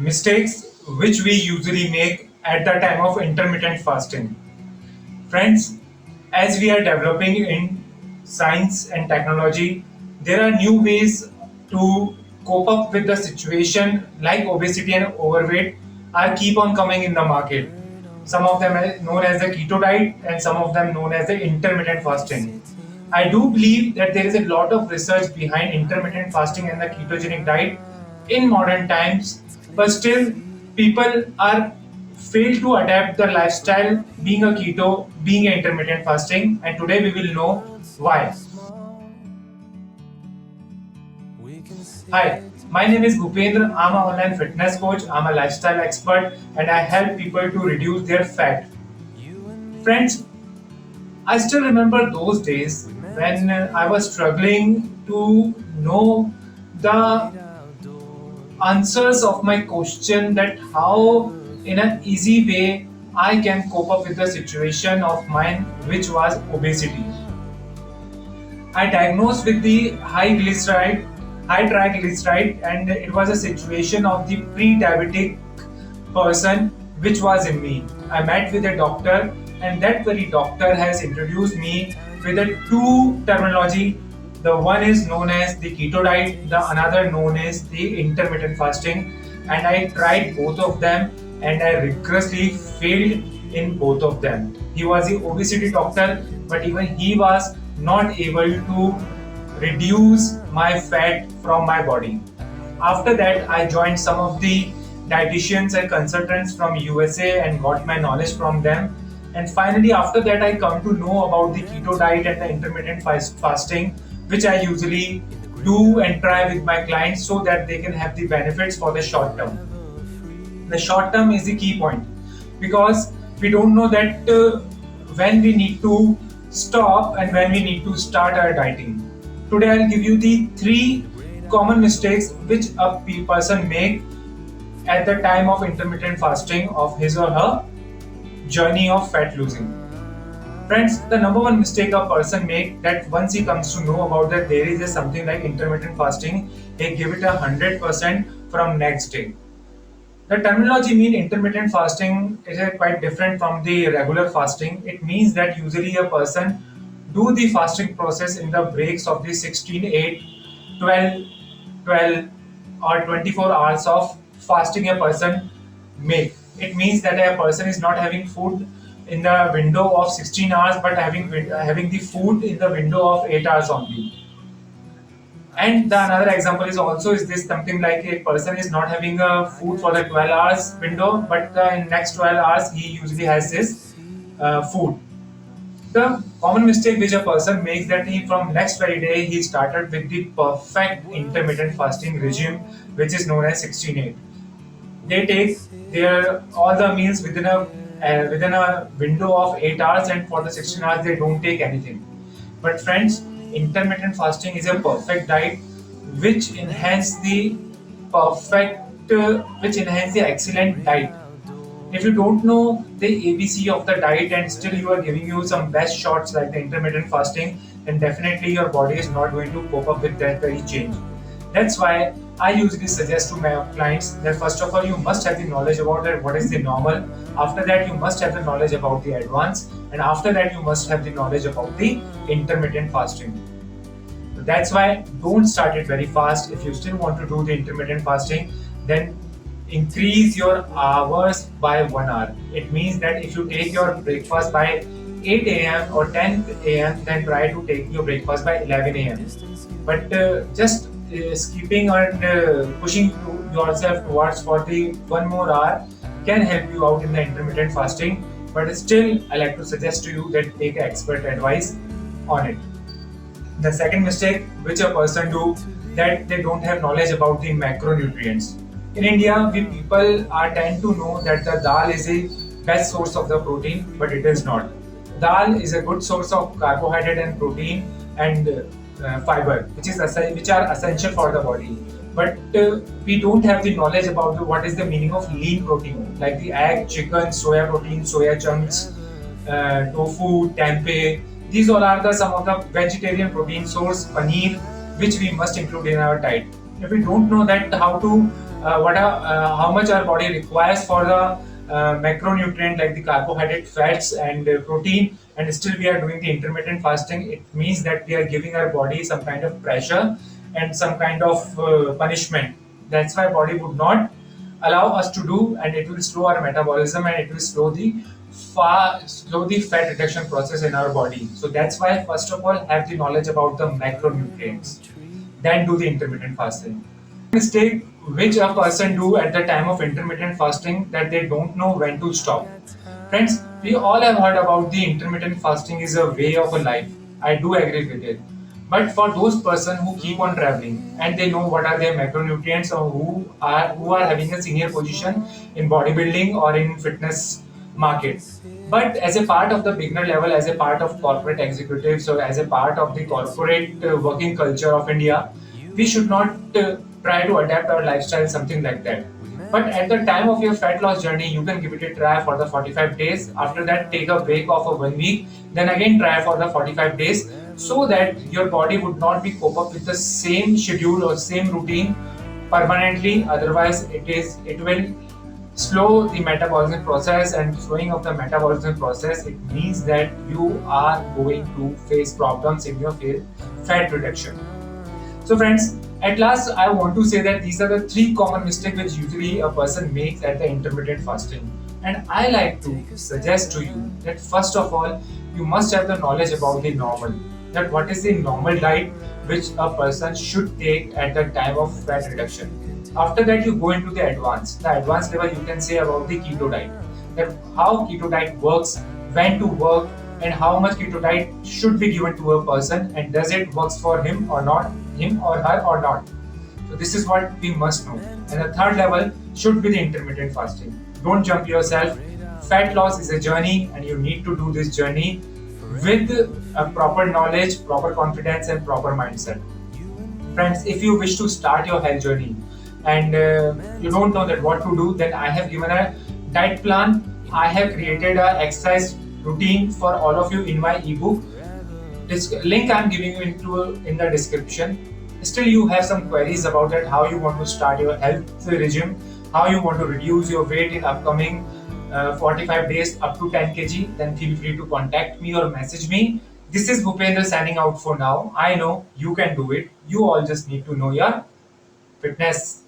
Mistakes which we usually make at the time of intermittent fasting. Friends, as we are developing in science and technology, there are new ways to cope up with the situation like obesity and overweight are keep on coming in the market. Some of them are known as the keto diet and some of them known as the intermittent fasting. I do believe that there is a lot of research behind intermittent fasting and the ketogenic diet in modern times, but still people are fail to adapt the lifestyle being a keto, being a intermittent fasting, and today we will know why. Hi, my name is Bhupendra. I'm an online fitness coach, I'm a lifestyle expert, and I help people to reduce their fat. Friends, I still remember those days when I was struggling to know the answers of my question that how in an easy way I can cope up with the situation of mine which was obesity. I diagnosed with the high triglyceride, and it was a situation of the pre-diabetic person which was in me. I met with a doctor, and that very doctor has introduced me with a two terminology. The one is known as the keto diet, the another known as the intermittent fasting, and I tried both of them, and I rigorously failed in both of them. He was the obesity doctor, but even he was not able to reduce my fat from my body. After that, I joined some of the dietitians and consultants from USA and got my knowledge from them. And finally, after that, I come to know about the keto diet and the intermittent fasting, which I usually do and try with my clients so that they can have the benefits for the short term. The short term is the key point because we don't know that when we need to stop and when we need to start our dieting. Today I'll give you the three common mistakes which a person make at the time of intermittent fasting of his or her journey of fat losing. Friends, the number one mistake a person make that once he comes to know about that there is a something like intermittent fasting, he give it 100% from next day. The terminology mean intermittent fasting is quite different from the regular fasting. It means that usually a person do the fasting process in the breaks of the 16, 8, 12, 12 or 24 hours of fasting a person make. It means that a person is not having food in the window of 16 hours but having the food in the window of 8 hours only. And the another example is also is this something like a person is not having a food for the 12 hours window, but in next 12 hours he usually has his food. The common mistake which a person makes that he from next very day he started with the perfect intermittent fasting regime, which is known as 16/8. They take their all the meals within a window of 8 hours, and for the 16 hours they don't take anything. But friends, intermittent fasting is a perfect diet which enhance the which enhance the excellent diet. If you don't know the ABC of the diet and still you are giving you some best shots like the intermittent fasting, then definitely your body is not going to cope up with that very change. That's why I usually suggest to my clients that first of all you must have the knowledge about that what is the normal. After that you must have the knowledge about the advanced, and after that you must have the knowledge about the intermittent fasting. So that's why don't start it very fast. If you still want to do the intermittent fasting, then increase your hours by 1 hour. It means that if you take your breakfast by 8 a.m. or 10 a.m., then try to take your breakfast by 11 a.m. But just skipping and pushing yourself towards for the 1 more hour can help you out in the intermittent fasting. But still, I like to suggest to you that take expert advice on it. The second mistake which a person do that they don't have knowledge about the macronutrients. In India, we people are tend to know that the dal is a best source of the protein, but it is not. Dal is a good source of carbohydrate and protein and fiber, which are essential for the body. But we don't have the knowledge about what is the meaning of lean protein, like the egg, chicken, soya protein, soya chunks, tofu, tempeh. These all are the some of the vegetarian protein source, paneer, which we must include in our diet. If we don't know that how to how much our body requires for the macronutrient like the carbohydrate, fats, and protein, and still we are doing the intermittent fasting. It means that we are giving our body some kind of pressure and some kind of punishment. That's why body would not allow us to do, and it will slow our metabolism, and it will slow the fat reduction process in our body. So that's why first of all have the knowledge about the macronutrients, then do the intermittent fasting. Mistake which a person do at the time of intermittent fasting, that they don't know when to stop. Friends, we all have heard about the intermittent fasting is a way of a life. I do agree with it. But for those person who keep on traveling and they know what are their macronutrients, or who are having a senior position in bodybuilding or in fitness market. But as a part of the beginner level, as a part of corporate executives, or as a part of the corporate working culture of India, we should not try to adapt our lifestyle, something like that. But at the time of your fat loss journey, you can give it a try for the 45 days. After that, take a break of a 1 week. Then again, try for the 45 days, so that your body would not be cope up with the same schedule or same routine permanently. Otherwise, it will slow the metabolism process, and slowing of the metabolism process, it means that you are going to face problems in your fat reduction. So friends, at last I want to say that these are the three common mistakes which usually a person makes at the intermittent fasting. And I like to suggest to you that first of all, you must have the knowledge about the normal. That what is the normal diet which a person should take at the time of fat reduction. After that, you go into the advanced. The advanced level you can say about the keto diet. That how keto diet works, when to work, and how much keto diet should be given to a person, and does it works for him or not, him or her or not. So this is what we must know. And the third level should be the intermittent fasting. Don't jump yourself. Fat loss is a journey, and you need to do this journey with a proper knowledge, proper confidence, and proper mindset. Friends, if you wish to start your health journey and you don't know that what to do, then I have given a diet plan. I have created a exercise routine for all of you in my ebook. This link I'm giving you in the description. Still you have some queries about that, how you want to start your health regime, how you want to reduce your weight in upcoming 45 days up to 10 kg, then feel free to contact me or message me. This is Bhupendra signing out for now. I know you can do it. You all just need to know your fitness